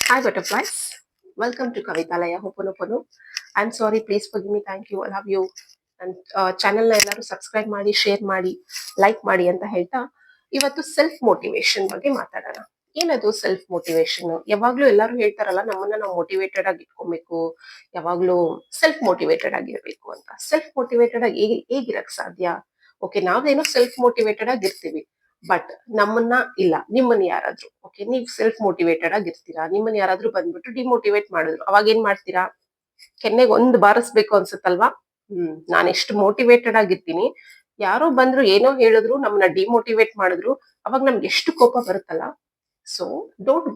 Hi, butterflies. Welcome to Kavitalaya Hoponopono. I'm sorry, please forgive me. Thank you. I love you. And ಚಾನೆಲ್ನ ಎಲ್ಲರೂ subscribe ಮಾಡಿ, share ಮಾಡಿ, like ಮಾಡಿ ಅಂತ ಹೇಳ್ತಾ ಇವತ್ತು ಸೆಲ್ಫ್ ಮೋಟಿವೇಶನ್ ಬಗ್ಗೆ ಮಾತಾಡೋಣ. ಏನದು ಸೆಲ್ಫ್ ಮೋಟಿವೇಶನ್? ಯಾವಾಗ್ಲೂ ಎಲ್ಲರೂ ಹೇಳ್ತಾರಲ್ಲ, ನಮ್ಮನ್ನ ನಾವು ಮೋಟಿವೇಟೆಡ್ ಆಗಿ ಇಟ್ಕೊಬೇಕು, ಯಾವಾಗ್ಲೂ ಸೆಲ್ಫ್ ಮೋಟಿವೇಟೆಡ್ ಆಗಿರ್ಬೇಕು ಅಂತ. ಸೆಲ್ಫ್ ಮೋಟಿವೇಟೆಡ್ ಆಗಿ ಹೇಗಿರಕ್ ಸಾಧ್ಯ? ಓಕೆ, ನಾವೇನೋ ಸೆಲ್ಫ್ ಮೋಟಿವೇಟೆಡ್ ಆಗಿರ್ತೀವಿ, ಬಟ್ ನಮ್ಮನ್ನ ಇಲ್ಲ, ನಿಮ್ಮನ್ನ ಯಾರಾದ್ರೂ ಓಕೆ, ನೀವ್ ಸೆಲ್ಫ್ ಮೋಟಿವೇಟೆಡ್ ಆಗಿರ್ತೀರಾ, ನಿಮ್ಮನ್ನ ಯಾರಾದ್ರೂ ಬಂದ್ಬಿಟ್ಟು ಡಿಮೋಟಿವೇಟ್ ಮಾಡಿದ್ರು, ಅವಾಗ ಏನ್ ಮಾಡ್ತೀರಾ? ಕೆನ್ನೆಗೆ ಒಂದು ಬಾರಿಸ್ಬೇಕು ಅನ್ಸುತ್ತಲ್ವಾ? ನಾನ್ ಎಷ್ಟು ಮೋಟಿವೇಟೆಡ್ ಆಗಿರ್ತೀನಿ, ಯಾರೋ ಬಂದ್ರು ಏನೋ ಹೇಳಿದ್ರು, ನಮ್ಮನ್ನ ಡಿಮೋಟಿವೇಟ್ ಮಾಡಿದ್ರು, ಅವಾಗ ನಮ್ಗೆ ಎಷ್ಟು ಕೋಪ ಬರುತ್ತಲ್ಲ. So don't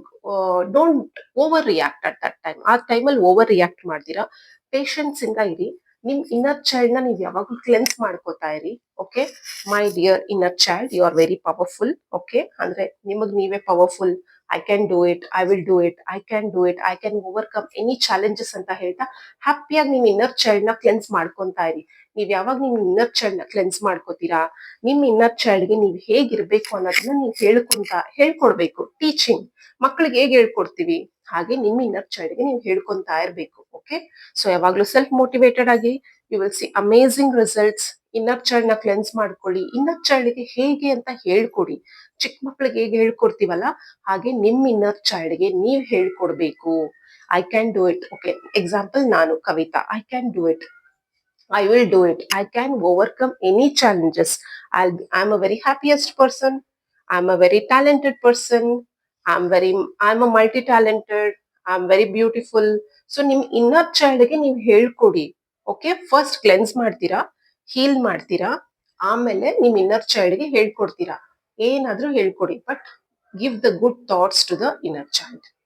don't over react at that time. ಆ ಟೈಮಲ್ಲಿ ಓವರ್ ರಿಯಾಕ್ಟ್ ಮಾಡ್ತೀರಾ, ಪೇಷನ್ಸ್ ಇಂದ ಇರಿ. ನಿಮ್ ಇನ್ನರ್ ಚೈಲ್ಡ್ ನ ನೀವ್ ಯಾವಾಗ್ಲೂ ಕ್ಲೆನ್ಸ್ ಮಾಡ್ಕೋತಾ ಇರಿ. Okay, my dear inner child, you are very powerful. Okay, ಅಂದ್ರೆ ನಿಮಗ್ ನೀವೇ powerful. I can do it, I will do it, I can do it, I can overcome any challenges ಅಂತ ಹೇಳ್ತಾ ಹ್ಯಾಪಿಯಾಗಿ ನಿಮ್ ಇನ್ನರ್ ಚೈಲ್ಡ್ ನ ಕ್ಲೆನ್ಸ್ ಮಾಡ್ಕೊಂತಾ ಇರಿ. ನೀವ್ ಯಾವಾಗ ನಿಮ್ ಇನ್ನರ್ ಚೈಲ್ಡ್ ನ ಕ್ಲೆನ್ಸ್ ಮಾಡ್ಕೋತೀರಾ, ನಿಮ್ ಇನ್ನರ್ ಚೈಲ್ಡ್ಗೆ ನೀವ್ ಹೇಗಿರ್ಬೇಕು ಅನ್ನೋದನ್ನ ನೀವ್ ಹೇಳ್ಕೊಡ್ಬೇಕು. ಟೀಚಿಂಗ್, ಮಕ್ಳಿಗೆ ಹೇಗೆ ಹೇಳ್ಕೊಡ್ತೀವಿ ಹಾಗೆ ನಿಮ್ ಇನ್ನರ್ ಚೈಲ್ಡ್ಗೆ ನೀವು ಹೇಳ್ಕೊಂತಾ ಇರ್ಬೇಕು. ಓಕೆ, ಸೊ ಯಾವಾಗ್ಲೂ ಸೆಲ್ಫ್ ಮೋಟಿವೇಟೆಡ್ ಆಗಿ, you will see amazing results. Inner child ನ ಕ್ಲೆನ್ಸ್ ಮಾಡ್ಕೊಳ್ಳಿ, ಇನ್ನರ್ ಚೈಲ್ಡ್ಗೆ ಹೇಗೆ ಅಂತ ಹೇಳ್ಕೊಡಿ. ಚಿಕ್ಕ ಮಕ್ಳಿಗೆ ಹೇಗೆ ಹೇಳ್ಕೊಡ್ತೀವಲ್ಲ, ಹಾಗೆ ನಿಮ್ ಇನ್ನರ್ ಚೈಲ್ಡ್ಗೆ ನೀವ್ ಹೇಳ್ಕೊಡ್ಬೇಕು. I can do it. Okay, example ನಾನು Kavita, I can do it, I will do it. I can overcome any challenges. I'm a very happiest person. I'm a very talented person. I'm a multi-talented. I'm very beautiful. So ನಿಮ್ inner ಚೈಲ್ಡ್ಗೆ ನೀವು ಹೇಳ್ಕೊಡಿ. Okay, first cleanse ಮಾಡ್ತೀರಾ, heal ಮಾಡ್ತೀರಾ, ಆಮೇಲೆ ನಿಮ್ inner ಚೈಲ್ಡ್ಗೆ ಹೇಳ್ಕೊಡ್ತೀರಾ. ಏನಾದ್ರೂ ಹೇಳ್ಕೊಡಿ, but give the good thoughts to the inner child.